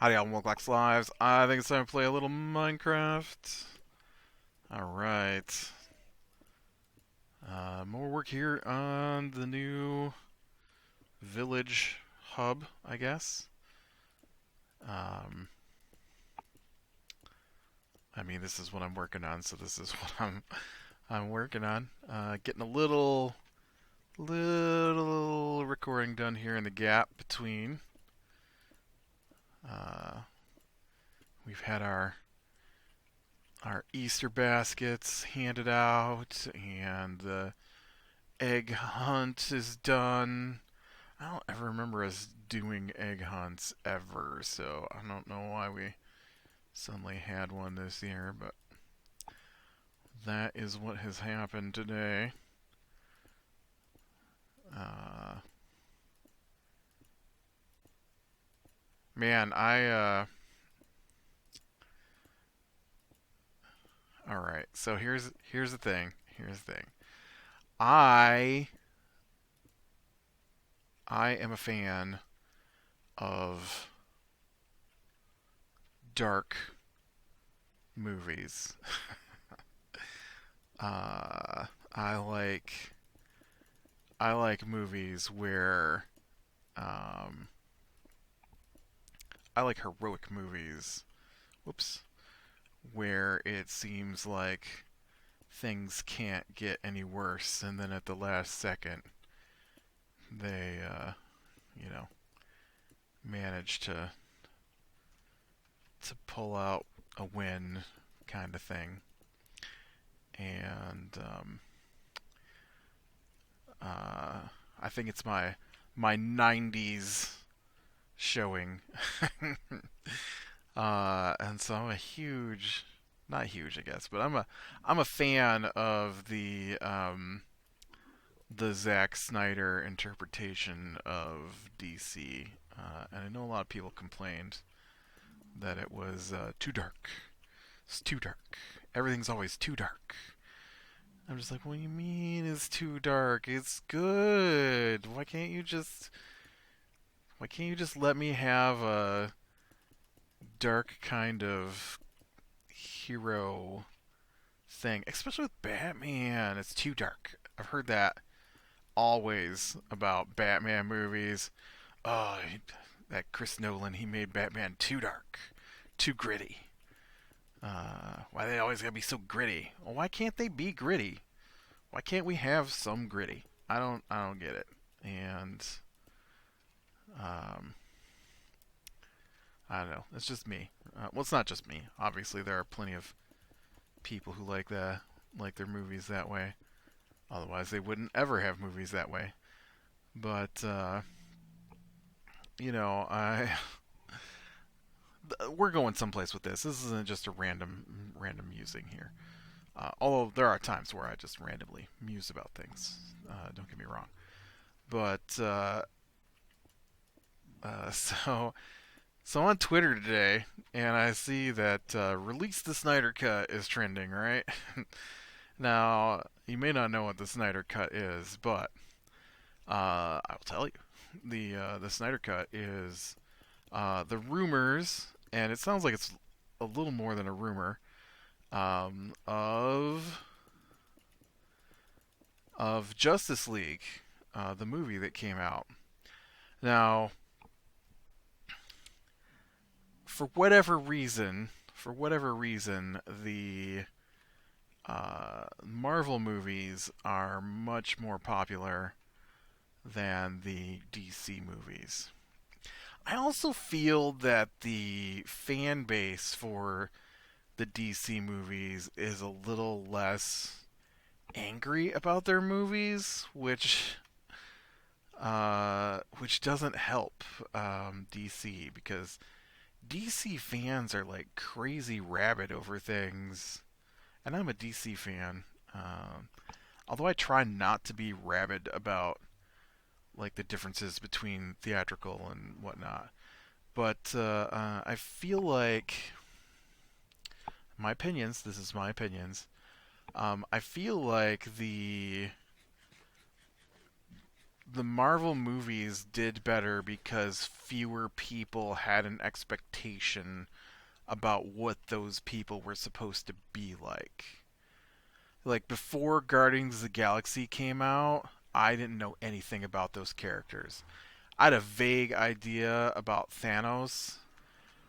Howdy, y'all, welcome back to Lives. I think it's time to play a little Minecraft. Alright. More work here on the new village hub, I guess. Um, this is what I'm working on, so this is what I'm working on. Getting a little recording done here in the gap between. Uh, we've had our Easter baskets handed out, and the egg hunt is done. I don't ever remember us doing egg hunts ever, so I don't know why we suddenly had one this year, but that is what has happened today. Uh, man, all right. So here's the thing. Here's the thing. I I am a fan of dark movies. uh, I like I like movies where um, I like heroic movies. Whoops. Where it seems like things can't get any worse, and then at the last second they, you know, manage to pull out a win, kind of thing. And I think it's my '90s showing. And so I'm a huge, not huge, I guess, but I'm a fan of the Zack Snyder interpretation of DC. And I know a lot of people complained that it was too dark. It's too dark. Everything's always too dark. I'm just like, what do you mean it's too dark? It's good. Why can't you just let me have a dark kind of hero thing, especially with Batman? It's too dark. I've heard that always about Batman movies. Oh, that Chris Nolan, he made Batman too dark, too gritty. Why they always gotta be so gritty? Well, why can't they be gritty? Why can't we have some gritty? I don't get it. And um, I don't know. It's just me. Well, it's not just me. Obviously, there are plenty of people who like their movies that way. Otherwise, they wouldn't ever have movies that way. But I we're going someplace with this. This isn't just a random musing here. Although there are times where I just randomly muse about things. Don't get me wrong. But so I'm on Twitter today, and I see that "Release the Snyder Cut" is trending. Right now, you may not know what the Snyder Cut is, but I will tell you. The Snyder Cut is the rumors, and it sounds like it's a little more than a rumor, of Justice League, the movie that came out. Now, for whatever reason, the Marvel movies are much more popular than the DC movies. I also feel that the fan base for the DC movies is a little less angry about their movies, which doesn't help DC, because DC fans are like crazy rabid over things, and I'm a DC fan. Although I try not to be rabid about like the differences between theatrical and whatnot, but I feel like my opinions. This is my opinions. I feel like the Marvel movies did better because fewer people had an expectation about what those people were supposed to be like. Like before Guardians of the Galaxy came out, I didn't know anything about those characters. I had a vague idea about Thanos,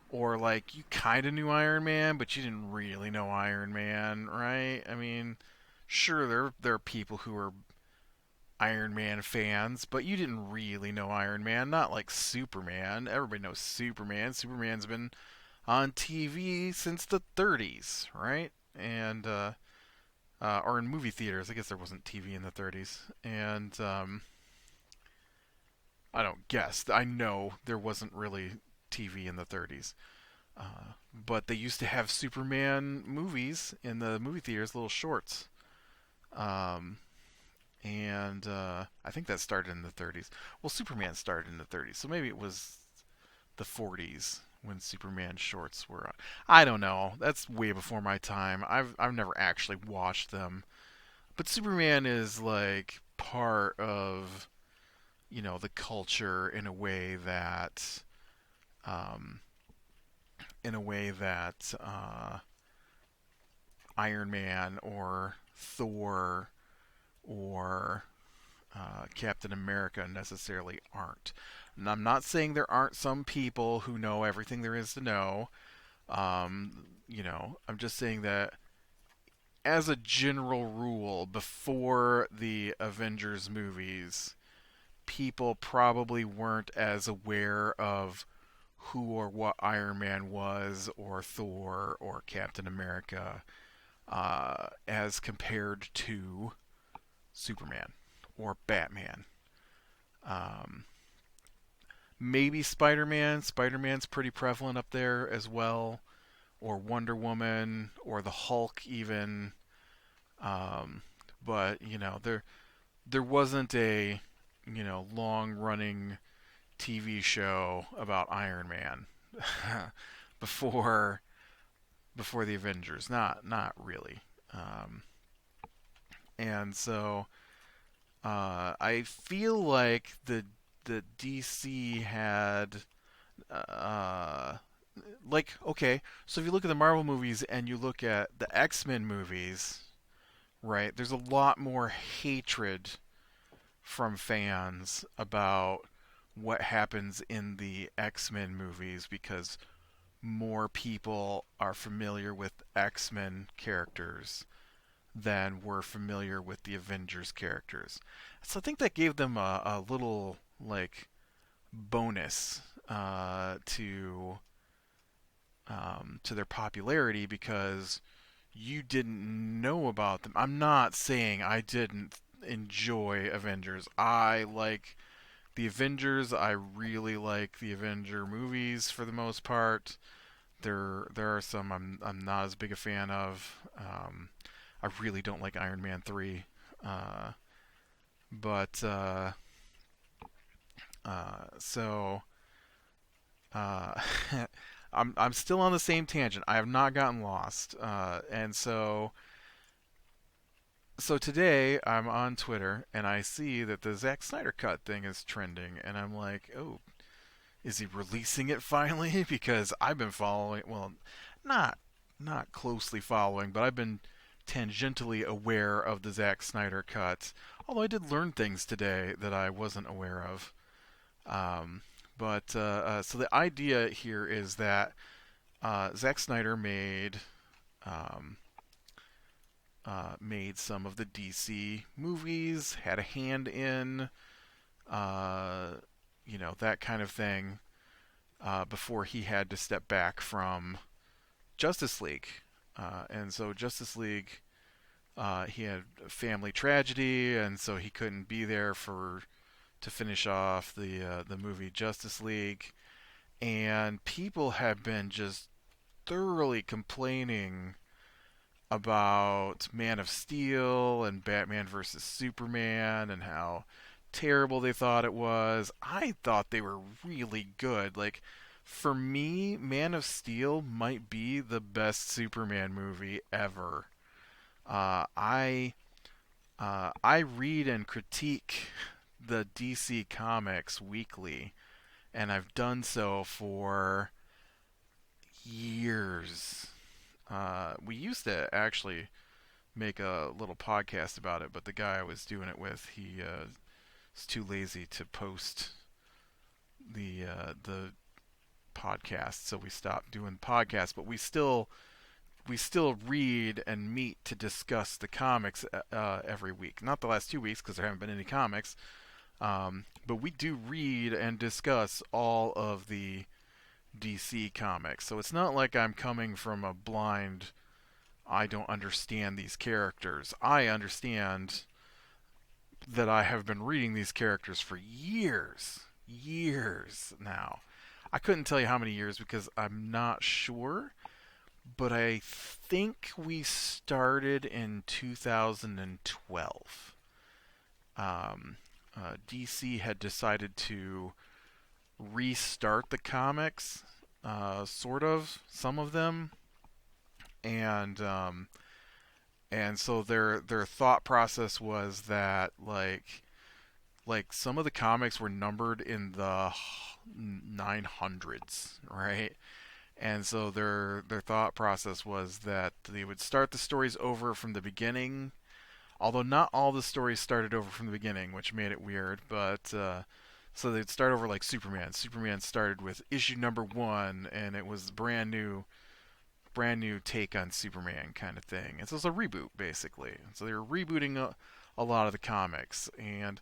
or like you kind of knew Iron Man, but you didn't really know Iron Man, right? I mean, sure there are people who are Iron Man fans, but you didn't really know Iron Man, not like Superman. Everybody knows Superman. Superman's been on TV since the 30s, right? And or in movie theaters. I guess there wasn't TV in the 30s, and I don't guess. I know there wasn't really TV in the 30s. But they used to have Superman movies in the movie theaters, little shorts. Um, and I think that started in the 30s. Well, Superman started in the 30s, so maybe it was the 40s when Superman shorts were on. I don't know. That's way before my time. I've never actually watched them. But Superman is like part of, the culture um, in a way that Iron Man or Thor or Captain America necessarily aren't. And I'm not saying there aren't some people who know everything there is to know. I'm just saying that as a general rule, before the Avengers movies, people probably weren't as aware of who or what Iron Man was, or Thor, or Captain America, as compared to Superman or Batman. Um, Maybe Spider-Man. Spider-Man's pretty prevalent up there as well, or Wonder Woman, or the Hulk even. Um, but there wasn't a long-running TV show about Iron Man before before the Avengers. Not really. Um, and so I feel like the DC had uh, like okay. So if you look at the Marvel movies and you look at the X-Men movies, right? There's a lot more hatred from fans about what happens in the X-Men movies because more people are familiar with X-Men characters than were familiar with the Avengers characters. So I think that gave them a little like bonus to their popularity because you didn't know about them. I'm not saying I didn't enjoy Avengers. I like the Avengers. I really like the Avenger movies for the most part. There are some I'm not as big a fan of. I really don't like Iron Man 3. Uh, but so uh, I'm still on the same tangent. I have not gotten lost. And so today I'm on Twitter and I see that the Zack Snyder cut thing is trending, and I'm like, oh, is he releasing it finally? Because I've been following, well, not not closely following, but I've been tangentially aware of the Zack Snyder cut. Although I did learn things today that I wasn't aware of. Um, but so the idea here is that Zack Snyder um, made some of the DC movies, had a hand in, uh, that kind of thing, before he had to step back from Justice League. And so Justice League, he had a family tragedy, and so he couldn't be there to finish off the movie Justice League. And people have been just thoroughly complaining about Man of Steel and Batman versus Superman and how terrible they thought it was. I thought they were really good. Like, for me, Man of Steel might be the best Superman movie ever. I read and critique the DC Comics weekly, and I've done so for years. We used to actually make a little podcast about it, but the guy I was doing it with, he was too lazy to post the podcast, so we stopped doing podcasts. But we still read and meet to discuss the comics every week. Not the last 2 weeks because there haven't been any comics, but we do read and discuss all of the DC comics. So it's not like I'm coming from a blind, I don't understand these characters. I understand that I have been reading these characters for years. Years now. I couldn't tell you how many years because I'm not sure, but I think we started in 2012. DC had decided to restart the comics, sort of, some of them, and so their thought process was that like some of the comics were numbered in the 900s, right? And so their thought process was that they would start the stories over from the beginning, although not all the stories started over from the beginning, which made it weird. But so they'd start over like Superman. Superman started with issue number one, and it was brand new take on Superman kind of thing. And so it's a reboot basically. So they were rebooting a lot of the comics, and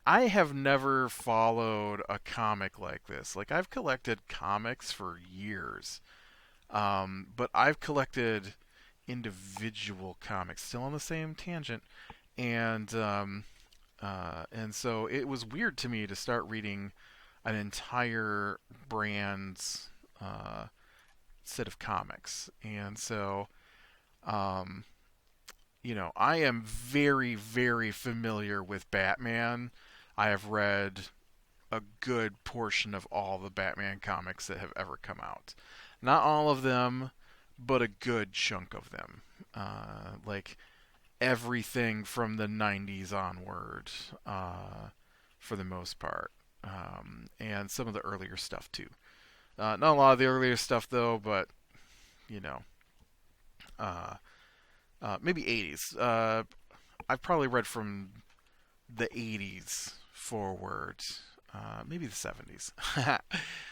I have never followed a comic like this. Like I've collected comics for years, but I've collected individual comics. Still on the same tangent, and and so it was weird to me to start reading an entire brand's set of comics, and so um, I am very, very familiar with Batman. I have read a good portion of all the Batman comics that have ever come out. Not all of them, but a good chunk of them. Like everything from the 90s onward, for the most part. And some of the earlier stuff, too. Not a lot of the earlier stuff, though, but, you know, uh, maybe 80s. I've probably read from the 80s forward, maybe the 70s.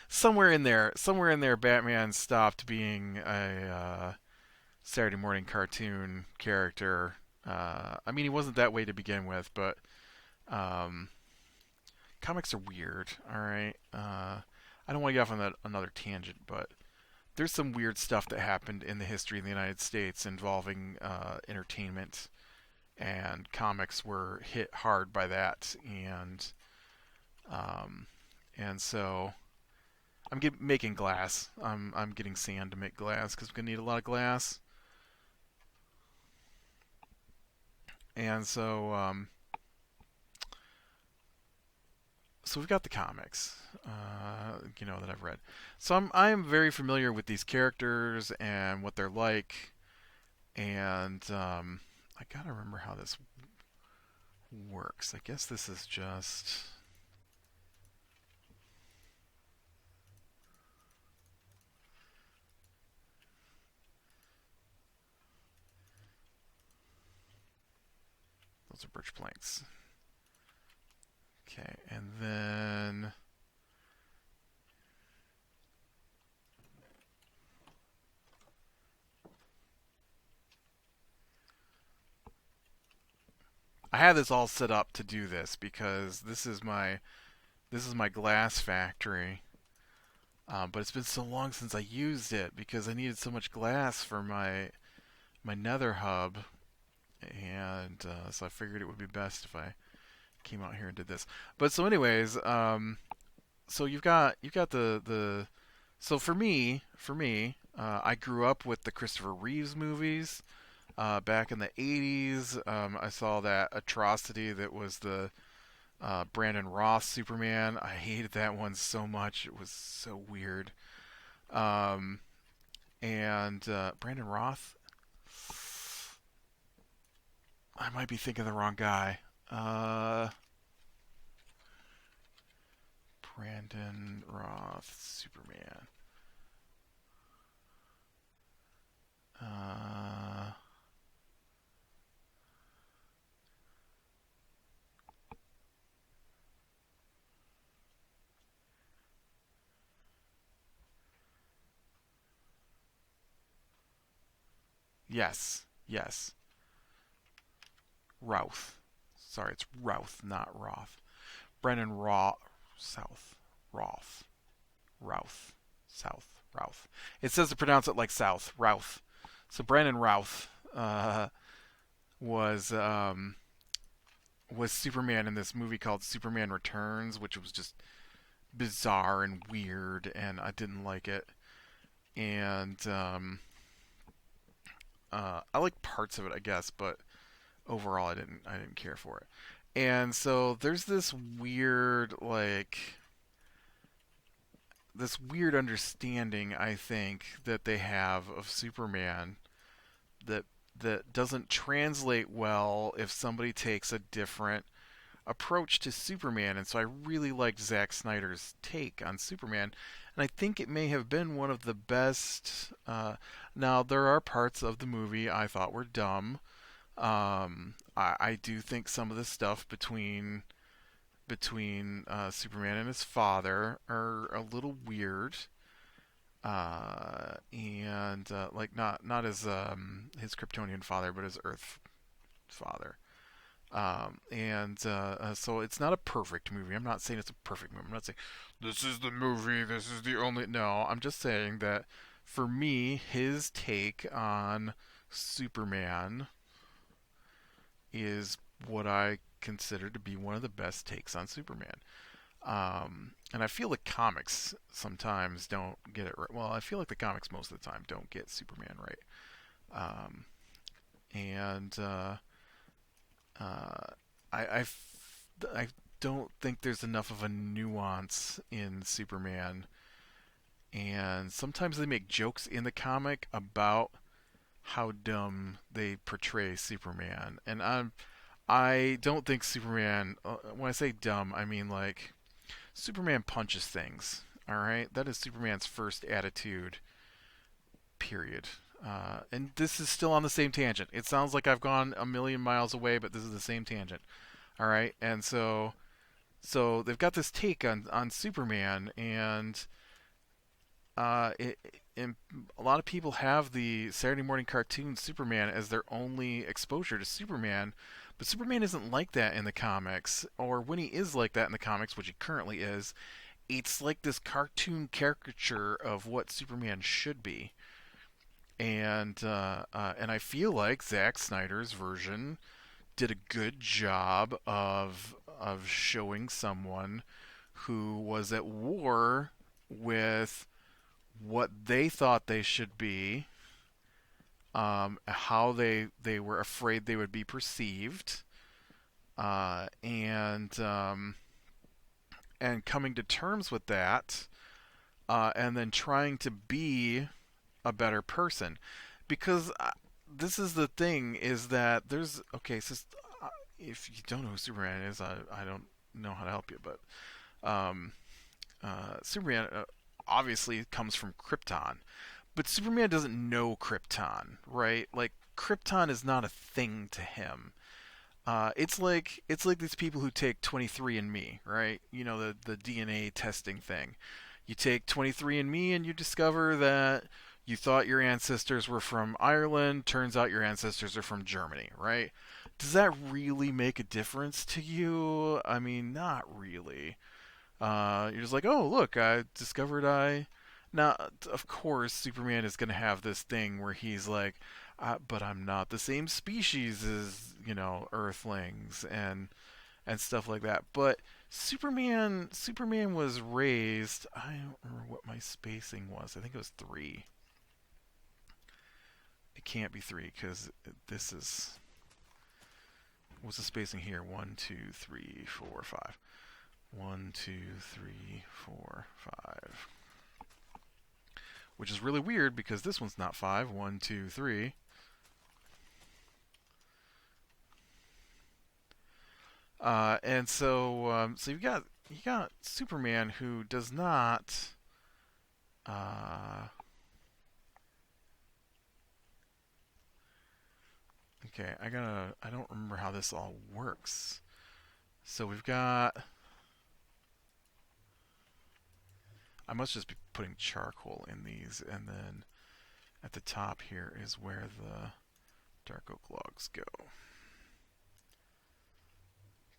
Somewhere in there, Batman stopped being a Saturday morning cartoon character. I mean, he wasn't that way to begin with, but um, comics are weird. All right, I don't want to get off on another tangent, but there's some weird stuff that happened in the history of the United States involving entertainment, and comics were hit hard by that, um, and so making glass. I'm getting sand to make glass because we're gonna need a lot of glass, and so we've got the comics, that I've read. So I am very familiar with these characters and what they're like, and I gotta remember how this works. I guess this is just. Those are birch planks. Okay, and then I had this all set up to do this because this is my glass factory. But it's been so long since I used it because I needed so much glass for my Nether Hub, and so I figured it would be best if I came out here and did this. But so, anyways, so you've got the so for me, I grew up with the Christopher Reeves movies. Back in the 80s, I saw that atrocity that was the Brandon Roth Superman. I hated that one so much. It was so weird. Um, and Brandon Roth, I might be thinking of the wrong guy. Uh, Brandon Roth, Superman. Uh, yes, yes. Routh. Sorry, it's Routh, not Roth. Brennan Roth. South. Roth. Routh. South. Routh. It says to pronounce it like South. Routh. So Brandon Routh was was Superman in this movie called Superman Returns, which was just bizarre and weird, and I didn't like it. And I like parts of it, I guess, but overall, I didn't care for it. And so there's this weird understanding, I think, that they have of Superman that doesn't translate well if somebody takes a different approach to Superman. And so I really liked Zack Snyder's take on Superman, and I think it may have been one of the best. Now there are parts of the movie I thought were dumb. I do think some of the stuff between Superman and his father are a little weird, and like not as his Kryptonian father, but his Earth father. And so it's not a perfect movie. I'm not saying it's a perfect movie. I'm not saying this is the movie. This is the only. No, I'm just saying that for me, his take on Superman is what I consider to be one of the best takes on Superman. And I feel the comics sometimes don't get it right. Well, I feel like the comics most of the time don't get Superman right. Um, and uh, I don't think there's enough of a nuance in Superman. And sometimes they make jokes in the comic about how dumb they portray Superman. And I don't think Superman. When I say dumb, I mean like Superman punches things. All right, that is Superman's first attitude. Period. And this is still on the same tangent. It sounds like I've gone a million miles away, but this is the same tangent. All right, and so they've got this take on Superman, and and a lot of people have the Saturday morning cartoon Superman as their only exposure to Superman, but Superman isn't like that in the comics, or when he is like that in the comics, which he currently is, it's like this cartoon caricature of what Superman should be. And I feel like Zack Snyder's version did a good job of showing someone who was at war with what they thought they should be, how they were afraid they would be perceived, and coming to terms with that, and then trying to be a better person. Because this is the thing: is that there's okay. So if you don't know who Superman is, I don't know how to help you, but Superman obviously comes from Krypton. But Superman doesn't know Krypton, right? Like Krypton is not a thing to him. It's like these people who take 23andMe, right? You know the DNA testing thing. You take 23andMe and you discover that you thought your ancestors were from Ireland. Turns out your ancestors are from Germany, right? Does that really make a difference to you? I mean, not really. You're just like, oh, look, I discovered I. Now, of course, Superman is going to have this thing where he's like, but I'm not the same species as, Earthlings and stuff like that. But Superman was raised. I don't remember what my spacing was. I think it was 3. It can't be 3 because this is. What's the spacing here? 1, 2, 3, 4, 5. 1, 2, 3, 4, 5. Which is really weird because this one's not 5. 1, 2, 3. And so you've got you got Superman who does not. Uh, okay, I gotta. I don't remember how this all works. So we've got. I must just be putting charcoal in these, and then at the top here is where the dark oak logs go.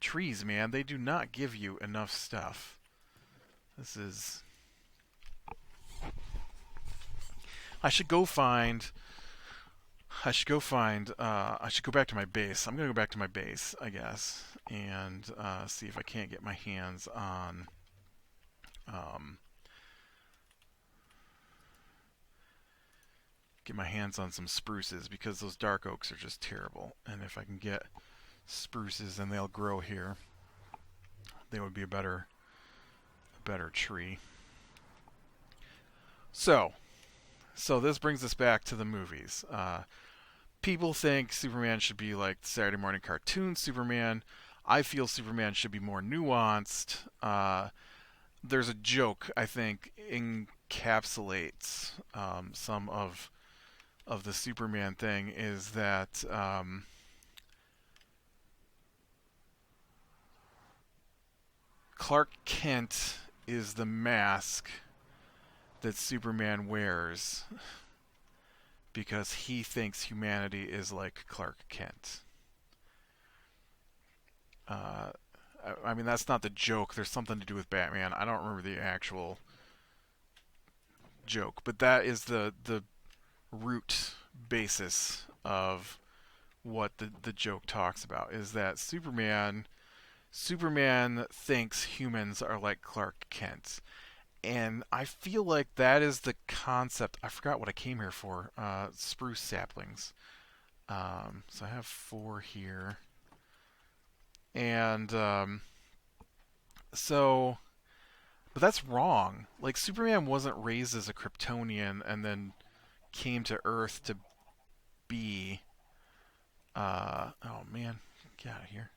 Trees, man, they do not give you enough stuff. This is. I should go find. I should go find. I should go back to my base. I'm gonna go back to my base, I guess, and see if I can't get my hands on. Um, get my hands on some spruces because those dark oaks are just terrible. And if I can get spruces and they'll grow here, they would be a better tree. So, so this brings us back to the movies. People think Superman should be like Saturday morning cartoon Superman. I feel Superman should be more nuanced. There's a joke I think encapsulates some of the Superman thing is that Clark Kent is the mask that Superman wears because he thinks humanity is like Clark Kent. Uh, I mean, that's not the joke. There's something to do with Batman. I don't remember the actual joke, but that is the root basis of what the joke talks about. Is that Superman thinks humans are like Clark Kent, and I feel like that is the concept. I forgot what I came here for. Spruce saplings. So I have 4 here, and so, but that's wrong. Like Superman wasn't raised as a Kryptonian and then came to Earth to be. Oh man, get out of here.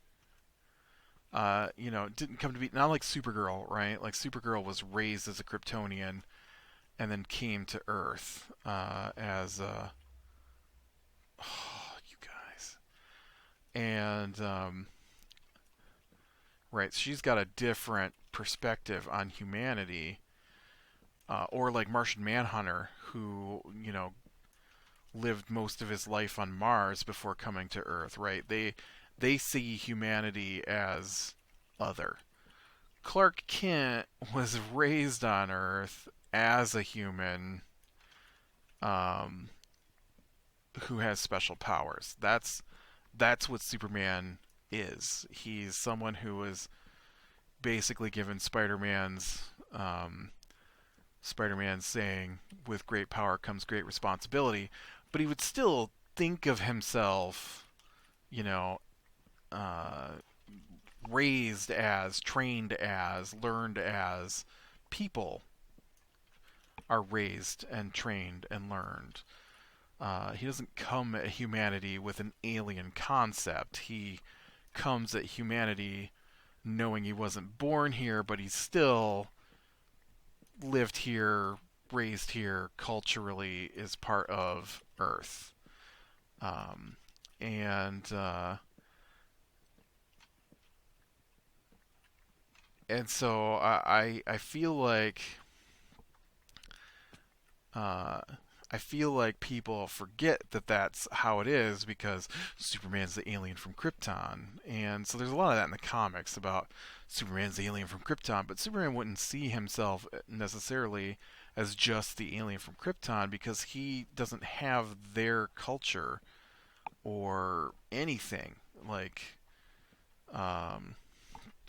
Didn't come to be not like Supergirl, right? Like Supergirl was raised as a Kryptonian and then came to Earth as a. Oh, you guys. And right, she's got a different perspective on humanity, or like Martian Manhunter, who lived most of his life on Mars before coming to Earth. Right? They see humanity as other. Clark Kent was raised on Earth as a human um, who has special powers. That's what Superman is. He's someone who was basically given Spider-Man's saying, "With great power comes great responsibility," but he would still think of himself, you know, uh, raised as, trained as, learned as people are raised and trained and learned. He doesn't come at humanity with an alien concept. He comes at humanity knowing he wasn't born here, but he's still lived here, raised here, culturally is part of Earth. Um, and and so I feel like uh, I feel like people forget that that's how it is because Superman's the alien from Krypton, and so there's a lot of that in the comics about Superman's the alien from Krypton, but Superman wouldn't see himself necessarily as just the alien from Krypton because he doesn't have their culture or anything. Like, um,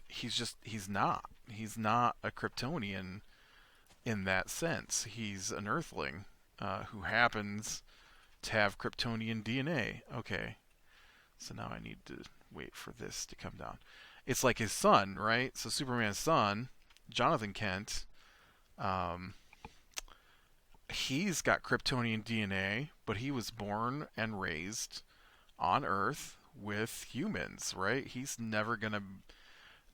he's not a Kryptonian in that sense. He's an Earthling who happens to have Kryptonian DNA. Okay, so now I need to wait for this to come down. It's like his son, right? So Superman's son, Jonathan Kent, um, he's got Kryptonian DNA, but he was born and raised on Earth with humans, right? He's never gonna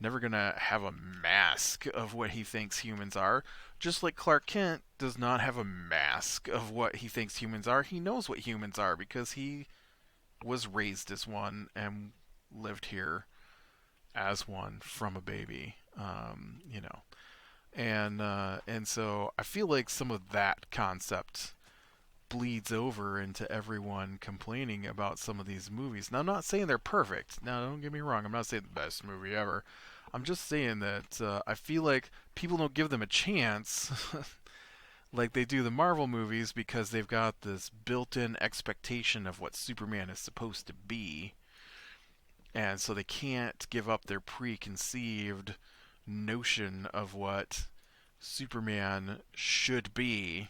never gonna have a mask of what he thinks humans are. Just like Clark Kent does not have a mask of what he thinks humans are. He knows what humans are because he was raised as one and lived here as one from a baby. And so I feel like some of that concept bleeds over into everyone complaining about some of these movies. Now, I'm not saying they're perfect. Now, don't get me wrong. I'm not saying the best movie ever. I'm just saying that I feel like people don't give them a chance like they do the Marvel movies because they've got this built-in expectation of what Superman is supposed to be, and so they can't give up their preconceived notion of what Superman should be.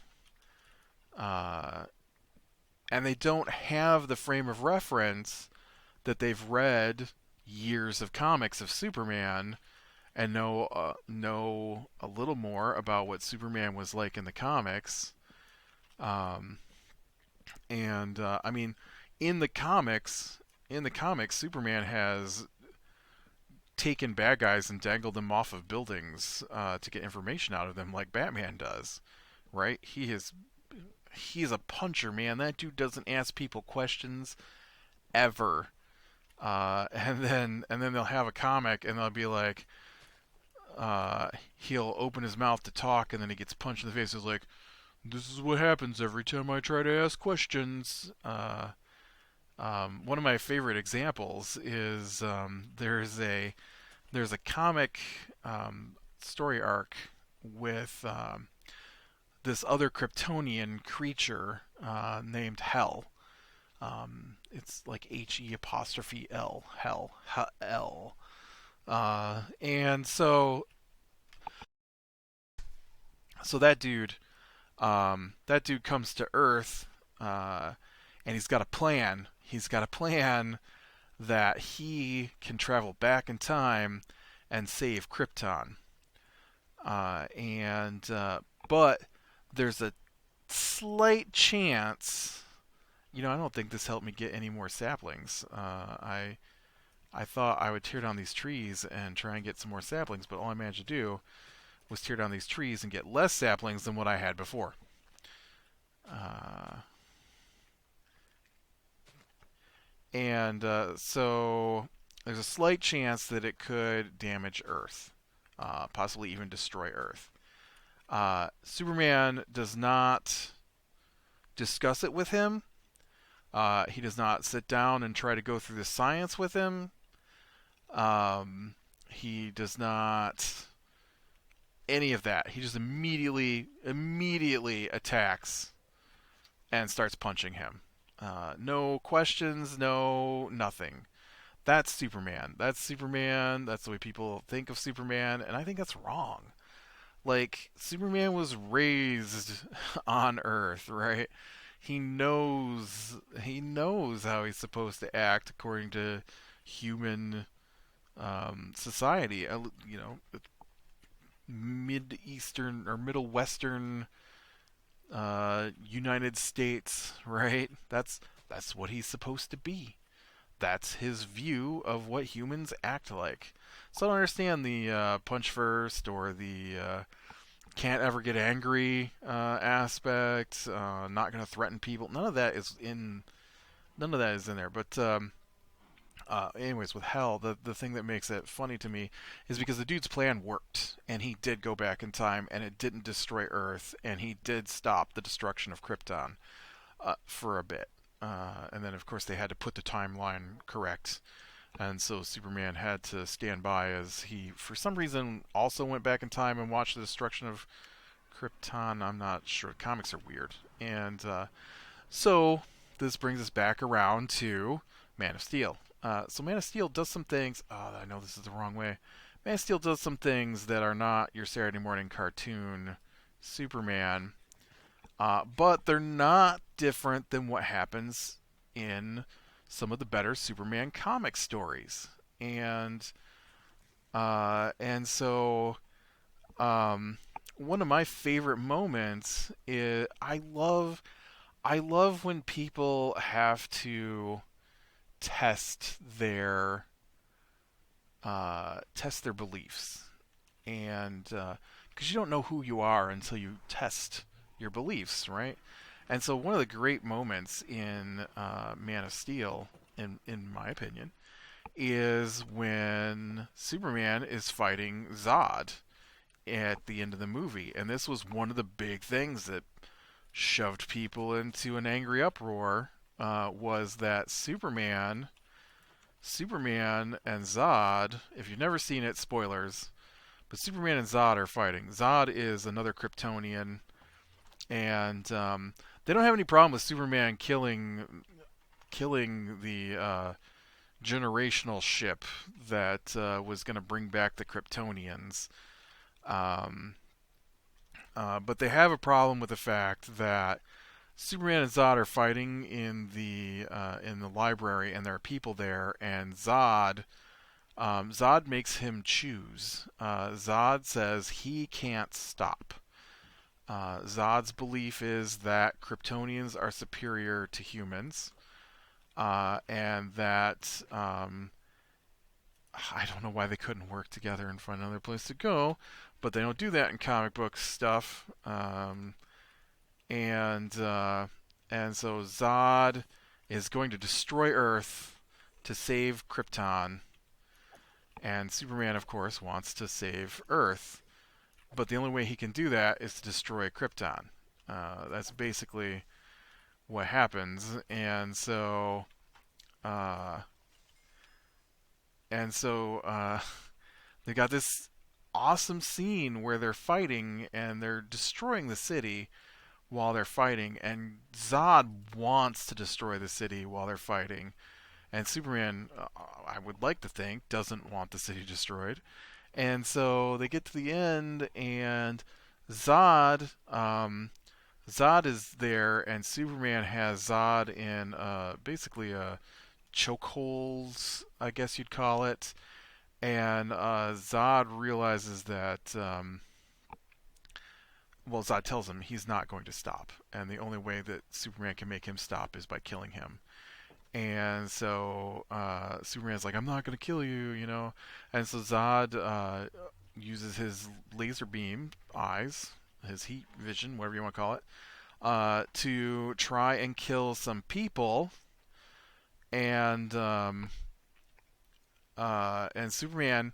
Uh, and they don't have the frame of reference that they've read years of comics of Superman and know a little more about what Superman was like in the comics. Um, and I mean, in the comics, Superman has taken bad guys and dangled them off of buildings to get information out of them, like Batman does. Right? He's a puncher, man. That dude doesn't ask people questions ever. And then they'll have a comic and they'll be like, he'll open his mouth to talk and then he gets punched in the face. He's like, "This is what happens every time I try to ask questions." One of my favorite examples is there's a comic story arc with this other Kryptonian creature named Hell. It's like He apostrophe L, Hell, L. And so that dude comes to Earth, and he's got a plan. He's got a plan that he can travel back in time and save Krypton. And but there's a slight chance. I don't think this helped me get any more saplings. I thought I would tear down these trees and try and get some more saplings, but all I managed to do was tear down these trees and get less saplings than what I had before. Uh, and so there's a slight chance that it could damage Earth, possibly even destroy Earth. Superman does not discuss it with him. He does not sit down and try to go through the science with him. He does not any of that. He just immediately attacks and starts punching him. No questions, no nothing. That's Superman. That's Superman. That's the way people think of Superman, and I think that's wrong. Like, Superman was raised on Earth, right? He knows how he's supposed to act according to human society. Mid Eastern or Middle Western United States, right? That's what he's supposed to be. That's his view of what humans act like. So I don't understand the punch first or the can't ever get angry aspect. Not going to threaten people. None of that is in. None of that is in there. But anyways, with Hell, the thing that makes it funny to me is because the dude's plan worked, and he did go back in time, and it didn't destroy Earth, and he did stop the destruction of Krypton for a bit. And then, of course, they had to put the timeline correct, and so Superman had to stand by as he, for some reason, also went back in time and watched the destruction of Krypton. I'm not sure. Comics are weird. And so this brings us back around to Man of Steel. So Man of Steel does some things. Oh, I know this is the wrong way. Man of Steel does some things that are not your Saturday morning cartoon Superman, but they're not different than what happens in some of the better Superman comic stories. And one of my favorite moments is I love when people have to test test their beliefs, and because you don't know who you are until you test your beliefs, right? And so one of the great moments in Man of Steel, in my opinion, is when Superman is fighting Zod at the end of the movie, and this was one of the big things that shoved people into an angry uproar. Was that Superman and Zod? If you've never seen it, spoilers. But Superman and Zod are fighting. Zod is another Kryptonian, and they don't have any problem with Superman killing the generational ship that was going to bring back the Kryptonians. Um, but they have a problem with the fact that Superman and Zod are fighting in the library, and there are people there, and Zod makes him choose. Zod says he can't stop. Zod's belief is that Kryptonians are superior to humans, and that I don't know why they couldn't work together and find another place to go, but they don't do that in comic book stuff. And and so Zod is going to destroy Earth to save Krypton, and Superman, of course, wants to save Earth, but the only way he can do that is to destroy Krypton. That's basically what happens, uh, and so they got this awesome scene where they're fighting and they're destroying the city while they're fighting, and Zod wants to destroy the city while they're fighting, and Superman, I would like to think, doesn't want the city destroyed. And so they get to the end, and Zod, Zod is there, and Superman has Zod in basically a chokehold, I guess you'd call it. And Zod realizes that, well, Zod tells him he's not going to stop, and the only way that Superman can make him stop is by killing him. And so Superman's like, I'm not going to kill you, you know. And so Zod uses his laser beam eyes, his heat vision, whatever you want to call it, to try and kill some people. And Superman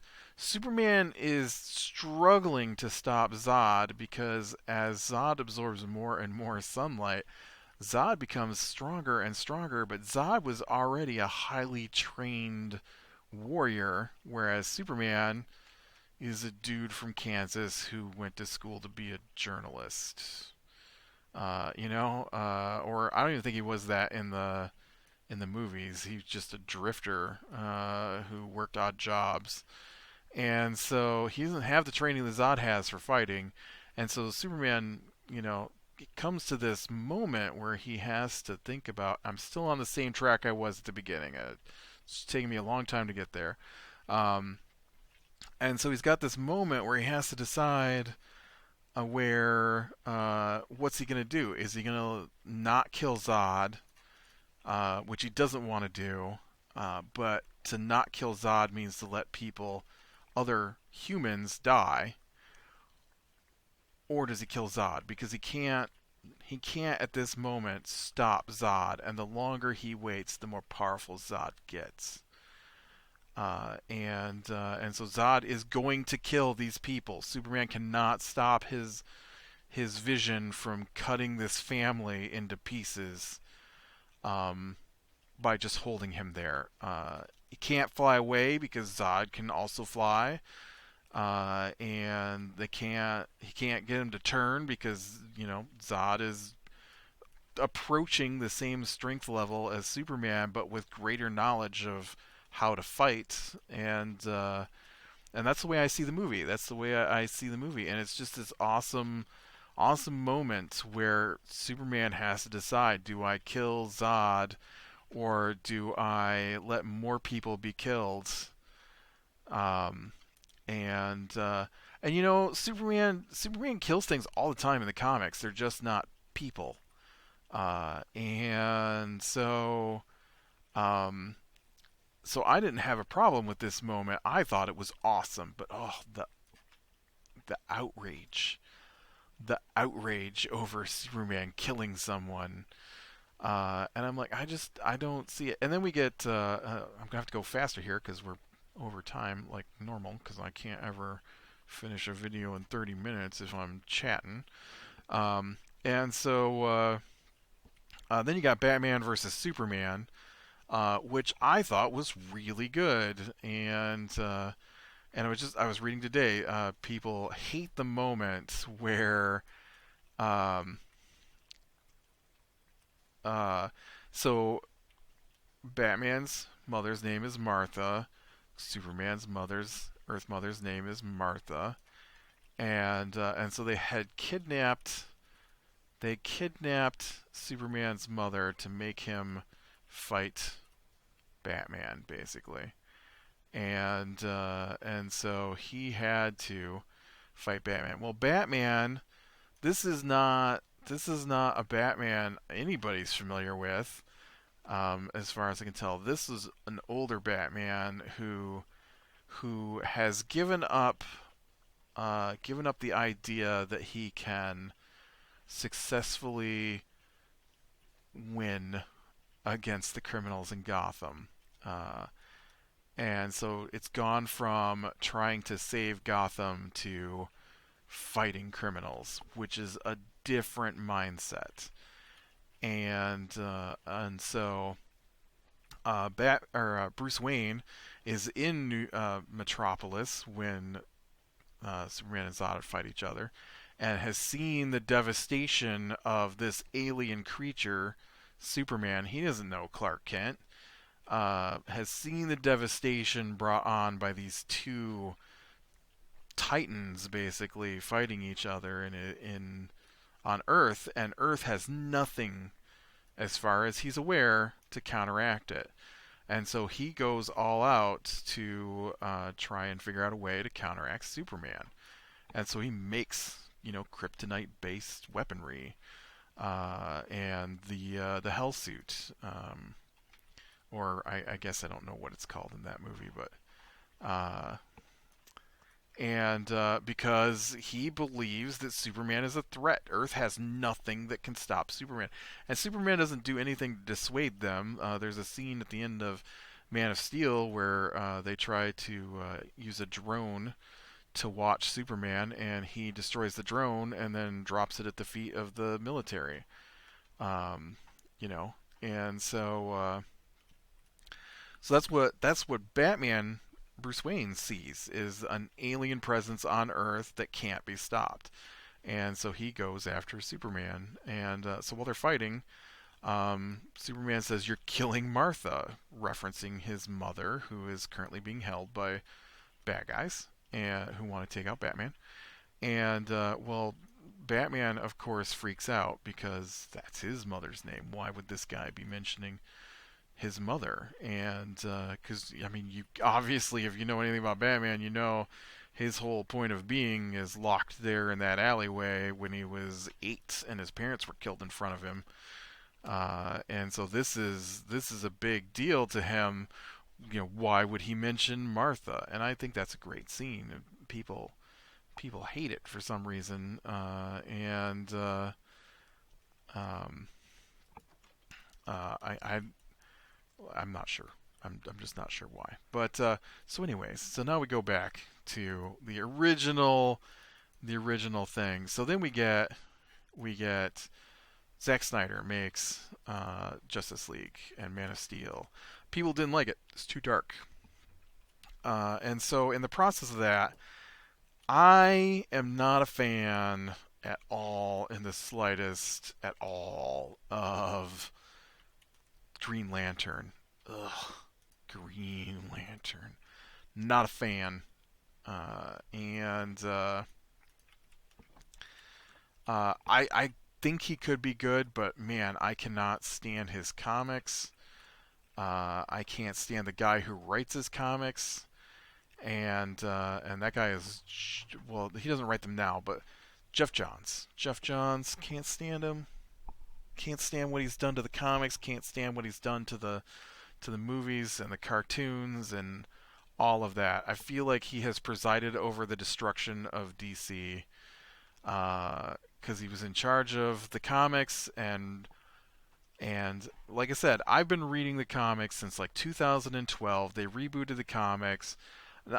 is struggling to stop Zod because as Zod absorbs more and more sunlight, Zod becomes stronger and stronger, but Zod was already a highly trained warrior, whereas Superman is a dude from Kansas who went to school to be a journalist. Or I don't even think he was that in the movies. He's just a drifter who worked odd jobs, and so he doesn't have the training that Zod has for fighting. And so Superman, it comes to this moment where he has to think about, I'm still on the same track I was at the beginning. It's taken me a long time to get there. Um, and so he's got this moment where he has to decide where what's he going to do? Is he going to not kill Zod, which he doesn't want to do, but to not kill Zod means to let other humans die, or does he kill Zod? Because he can't at this moment stop Zod, and the longer he waits, the more powerful Zod gets. And so Zod is going to kill these people. Superman cannot stop his vision from cutting this family into pieces, um, by just holding him there. He can't fly away because Zod can also fly, and he can't get him to turn because Zod is approaching the same strength level as Superman, but with greater knowledge of how to fight. And that's the way I see the movie. That's the way I see the movie, and it's just this awesome moment where Superman has to decide: do I kill Zod, or do I let more people be killed? Um, and Superman kills things all the time in the comics. They're just not people. And so um, so I didn't have a problem with this moment. I thought it was awesome, but oh, the outrage, the outrage over Superman killing someone. And I'm like, I don't see it. And then we get, I'm gonna have to go faster here because we're over time like normal because I can't ever finish a video in 30 minutes if I'm chatting. And so then you got Batman versus Superman, which I thought was really good. And I was reading today, people hate the moment where um, uh, so Batman's mother's name is Martha, Superman's mother's Earth mother's name is Martha, and so they kidnapped Superman's mother to make him fight Batman, basically. And so he had to fight Batman. Well, Batman, this is not a Batman anybody's familiar with, as far as I can tell. This is an older Batman who has given up the idea that he can successfully win against the criminals in Gotham. Uh, and so it's gone from trying to save Gotham to fighting criminals, which is a different mindset. And so Bruce Wayne is in Metropolis when Superman and Zod fight each other, and has seen the devastation of this alien creature, Superman. He doesn't know Clark Kent. Has seen the devastation brought on by these two titans, basically fighting each other in on Earth, and Earth has nothing, as far as he's aware, to counteract it. And so he goes all out to try and figure out a way to counteract Superman. And so he makes, kryptonite-based weaponry, and the Hell suit, or I guess I don't know what it's called in that movie, but uh, and because he believes that Superman is a threat. Earth has nothing that can stop Superman, and Superman doesn't do anything to dissuade them. There's a scene at the end of Man of Steel where they try to use a drone to watch Superman, and he destroys the drone and then drops it at the feet of the military. Um, you know, and so that's what Batman Bruce Wayne sees is an alien presence on Earth that can't be stopped, and so he goes after Superman. And so while they're fighting, Superman says, "You're killing Martha," referencing his mother, who is currently being held by bad guys and who want to take out Batman. And well, Batman of course freaks out because that's his mother's name. Why would this guy be mentioning his mother? And because I mean, you obviously, if you know anything about Batman, you know his whole point of being is locked there in that alleyway when he was 8 and his parents were killed in front of him. And so this is a big deal to him. Why would he mention Martha? And I think that's a great scene. People hate it for some reason, and um, I I'm not sure. I'm just not sure why. But so anyways, so now we go back to the original thing. So then we get Zack Snyder makes Justice League and Man of Steel. People didn't like it. It's too dark. And so in the process of that, I am not a fan at all, in the slightest at all, of Green Lantern. Ugh, Green Lantern. Not a fan. And I think he could be good, but man, I cannot stand his comics. I can't stand the guy who writes his comics, and that guy is, well, he doesn't write them now, but Jeff Johns. Jeff Johns, can't stand him. Can't stand what he's done to the comics. Can't stand what he's done to to the movies and the cartoons and all of that. I feel like he has presided over the destruction of DC because he was in charge of the comics and like I said, I've been reading the comics since like 2012. They rebooted the comics.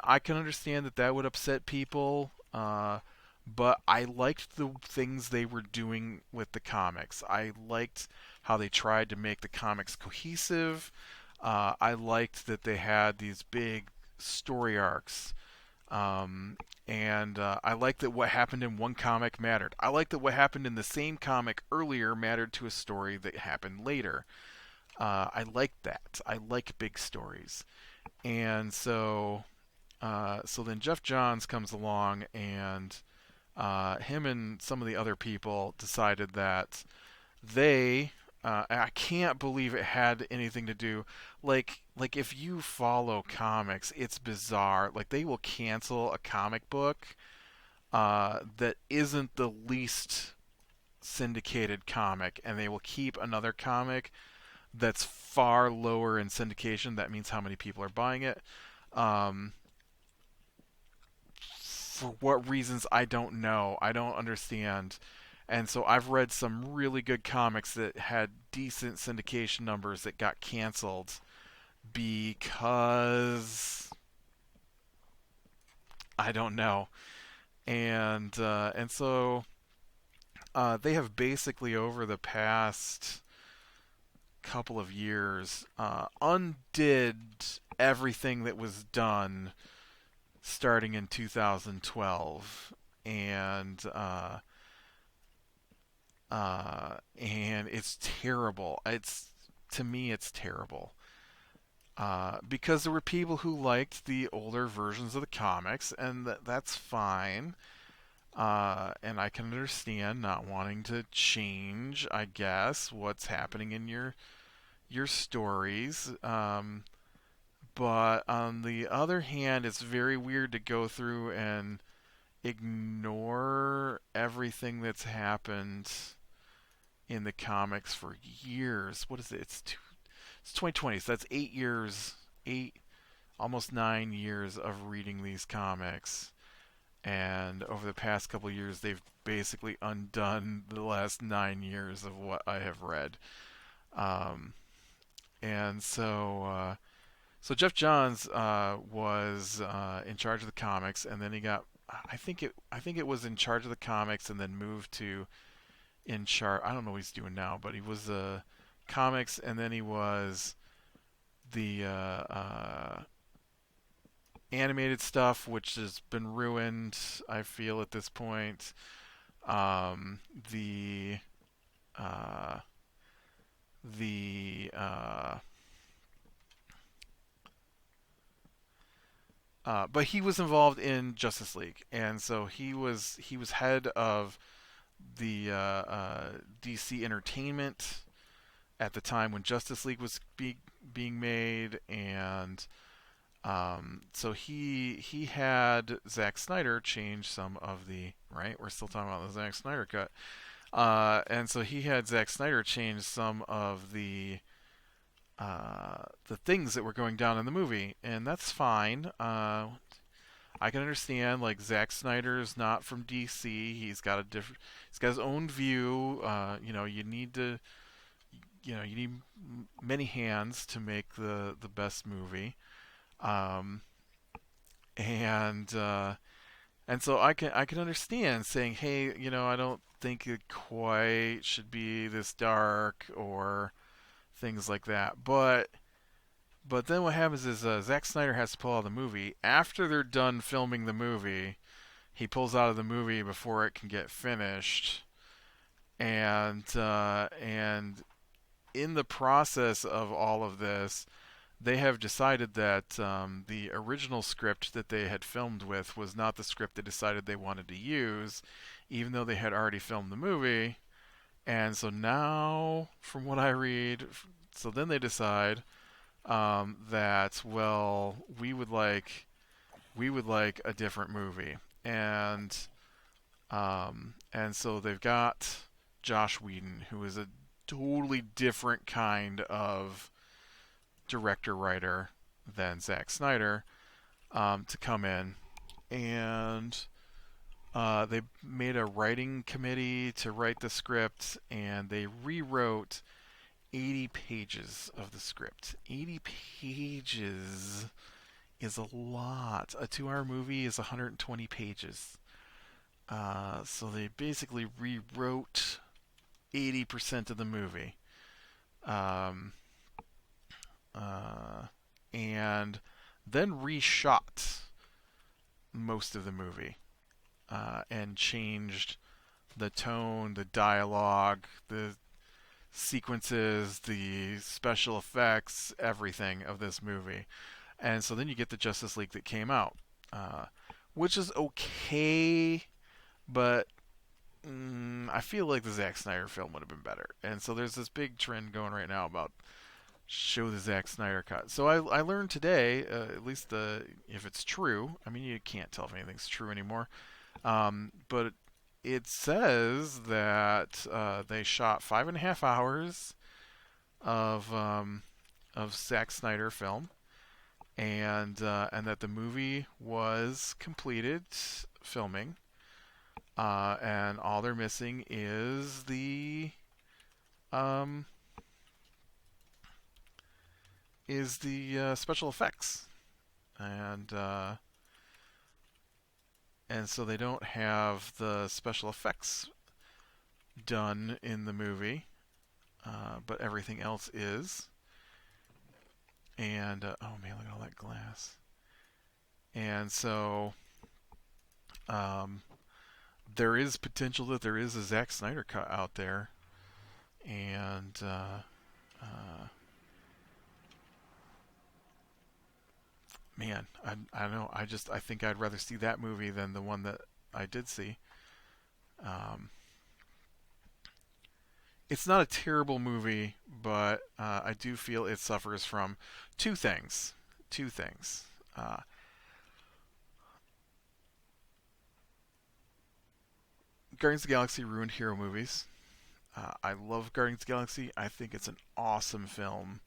I can understand that that would upset people, but I liked the things they were doing with the comics. I liked how they tried to make the comics cohesive. I liked that they had these big story arcs. And I like that what happened in one comic mattered. I like that what happened in the same comic earlier mattered to a story that happened later. I like that. I like big stories. And so then Jeff Johns comes along, and him and some of the other people decided that they I can't believe it had anything to do like if you follow comics, it's bizarre. Like they will cancel a comic book that isn't the least syndicated comic, and they will keep another comic that's far lower in syndication. That means how many people are buying it. Um, for what reasons I don't know. I don't understand. And so I've read some really good comics that had decent syndication numbers that got canceled because I don't know. And so they have basically over the past couple of years undid everything that was done starting in 2012, and it's terrible. It's to me, it's terrible. Because there were people who liked the older versions of the comics, and that's fine. And I can understand not wanting to change, I guess, what's happening in your stories. But on the other hand, it's very weird to go through and ignore everything that's happened in the comics for years. What is it? It's 2020, so that's 8 years, almost 9 years of reading these comics. And over the past couple of years, they've basically undone the last 9 years of what I have read. Um, and so Jeff Johns was in charge of the comics, and then he got, I think it was in charge of the comics, and then moved to in charge. I don't know what he's doing now, but he was comics, and then he was the animated stuff, which has been ruined. I feel at this point. Um, the uh, the But he was involved in Justice League, and so he was head of the DC Entertainment at the time when Justice League was being made, and so he had Zack Snyder change some of the right. We're still talking about the Zack Snyder cut, and so he had Zack Snyder change some of the things that were going down in the movie, and that's fine. I can understand like Zack Snyder's not from DC. He's got his own view. You need many hands to make the best movie. Um, and and so I can understand saying, hey, I don't think it quite should be this dark or things like that. But then what happens is Zack Snyder has to pull out of the movie after they're done filming the movie. He pulls out of the movie before it can get finished, and in the process of all of this, they have decided that the original script that they had filmed with was not the script they decided they wanted to use, even though they had already filmed the movie. And so now, from what I read, so then they decide that well, we would like a different movie, and so they've got Josh Whedon, who is a totally different kind of director writer than Zack Snyder, to come in, and they made a writing committee to write the script, and they rewrote 80 pages of the script. 80 pages is a lot. A 2 hour movie is 120 pages. So they basically rewrote 80% of the movie. Um, uh, and then reshot most of the movie, and changed the tone, the dialogue, the sequences, the special effects, everything of this movie. And so then you get the Justice League that came out, uh, which is okay, but I feel like the Zack Snyder film would have been better. And so there's this big trend going right now about show the Zack Snyder cut. So I learned today, at least if it's true. I mean, you can't tell if anything's true anymore. But it says that they shot 5.5 hours of Zack Snyder film, and that the movie was completed filming, and all they're missing um, is the special effects, and and so they don't have the special effects done in the movie, but everything else is. And oh man, look at all that glass. And so um, there is potential that there is a Zack Snyder cut out there, and man, I don't know. I think I'd rather see that movie than the one that I did see. Um, it's not a terrible movie, but I do feel it suffers from two things. Two things. Uh, Guardians of the Galaxy ruined hero movies. I love Guardians of the Galaxy. I think it's an awesome film,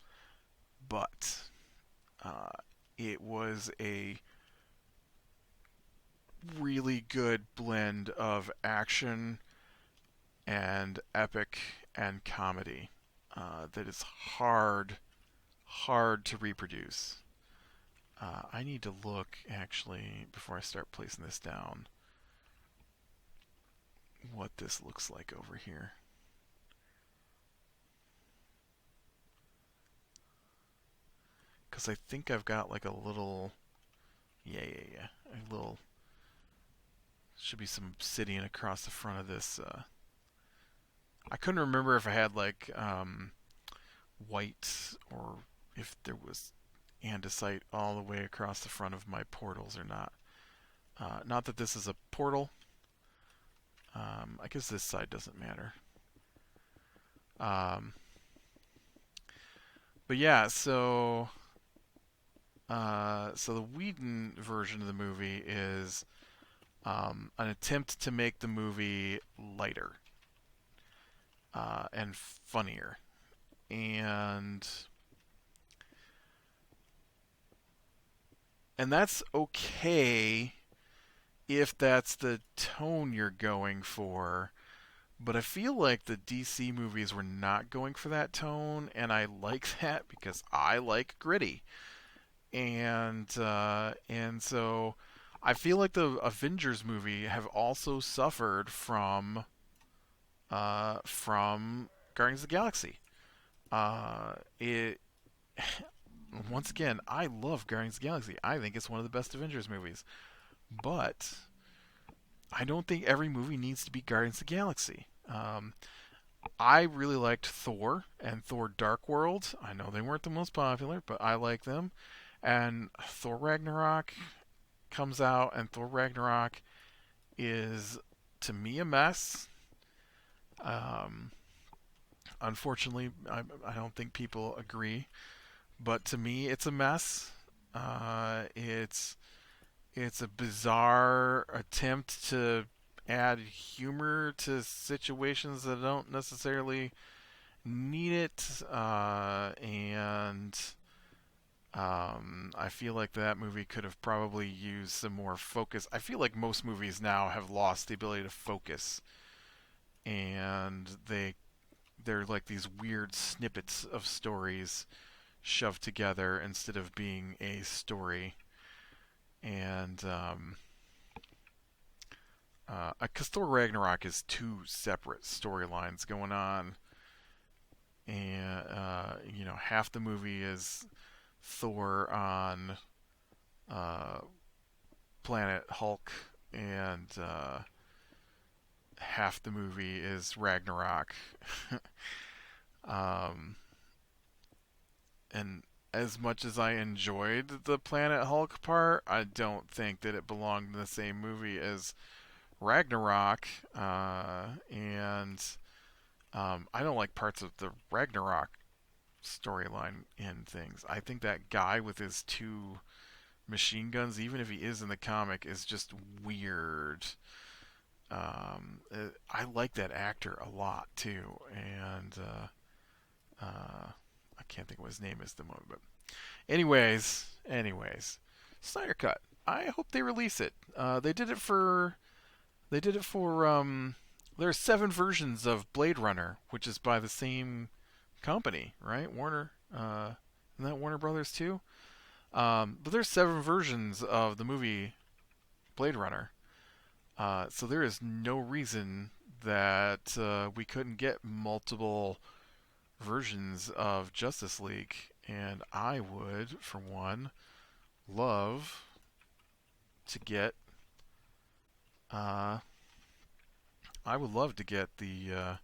but uh, it was a really good blend of action and epic and comedy, that is hard to reproduce. I need to look, actually, before I start placing this down, what this looks like over here. Because I think I've got like a little. Yeah. A little. Should be some obsidian across the front of this. I couldn't remember if I had like white, or if there was andesite all the way across the front of my portals or not. Not that this is a portal. I guess this side doesn't matter. Um, but yeah, so the Whedon version of the movie is an attempt to make the movie lighter, and funnier, and that's okay if that's the tone you're going for. But I feel like the DC movies were not going for that tone, and I like that because I like gritty, and so I feel like the Avengers movie have also suffered from Guardians of the Galaxy. It Once again, I love Guardians of the Galaxy. I think it's one of the best Avengers movies, but I don't think every movie needs to be Guardians of the Galaxy. I really liked Thor and Thor Dark World. I know they weren't the most popular, but I like them. And Thor Ragnarok comes out, and Thor Ragnarok is, to me, a mess. Um, Unfortunately, I don't think people agree, but to me, it's a mess. It's a bizarre attempt to add humor to situations that don't necessarily need it, and I feel like that movie could have probably used some more focus. I feel like most movies now have lost the ability to focus, and they're like these weird snippets of stories shoved together instead of being a story. And because Thor Ragnarok is two separate storylines going on, and half the movie is Thor on uh, planet Hulk, and half the movie is Ragnarok. um, and as much as I enjoyed the Planet Hulk part, I don't think that it belonged in the same movie as Ragnarok. And I don't like parts of the Ragnarok storyline in things. I think that guy with his two machine guns, even if he is in the comic, is just weird. I like that actor a lot too, and I can't think of what his name is at the moment. But anyways, Snyder Cut. I hope they release it. They did it for There are 7 versions of Blade Runner, which is by the same company, right? Warner. Isn't that Warner Brothers too? But there's 7 versions of the movie Blade Runner. So there is no reason that we couldn't get multiple versions of Justice League. And I would, for one, love to get. Uh, I would love to get the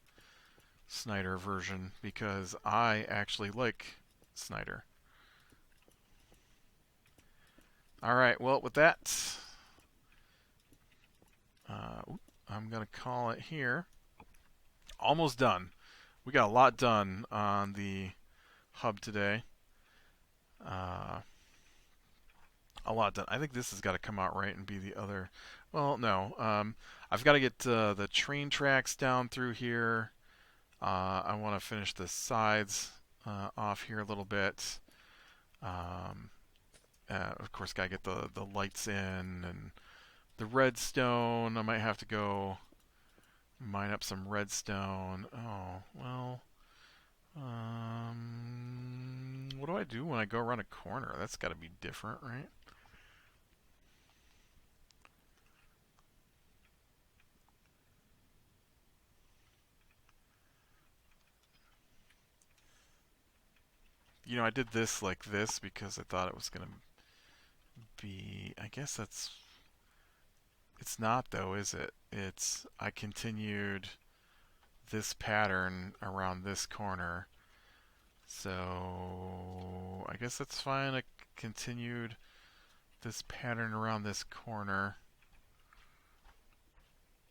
Snyder version because I actually like Snyder. All right, well, with that, I'm going to call it here. Almost done. We got a lot done on the hub today. A lot done. I think this has got to come out right and be the other. Well, no. I've got to get the train tracks down through here. I want to finish the sides off here a little bit. Of course, got to get the lights in and the redstone. I might have to go mine up some redstone. Oh, well. What do I do when I go around a corner? That's got to be different, right? I did this like this because I thought it was going to be... I guess that's... It's not, though, is it? I continued this pattern around this corner. So I guess that's fine. I continued this pattern around this corner.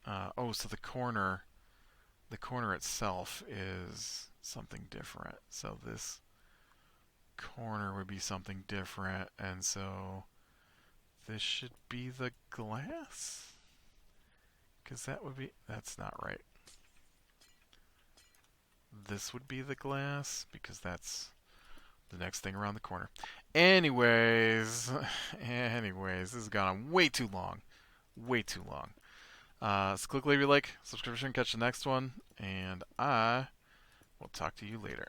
So the corner itself is something different. So this corner would be something different, and so this should be the glass? Because that's not right. This would be the glass, because that's the next thing around the corner. Anyways, this has gone on way too long. Way too long. So click leave your like, subscription, catch the next one, and I will talk to you later.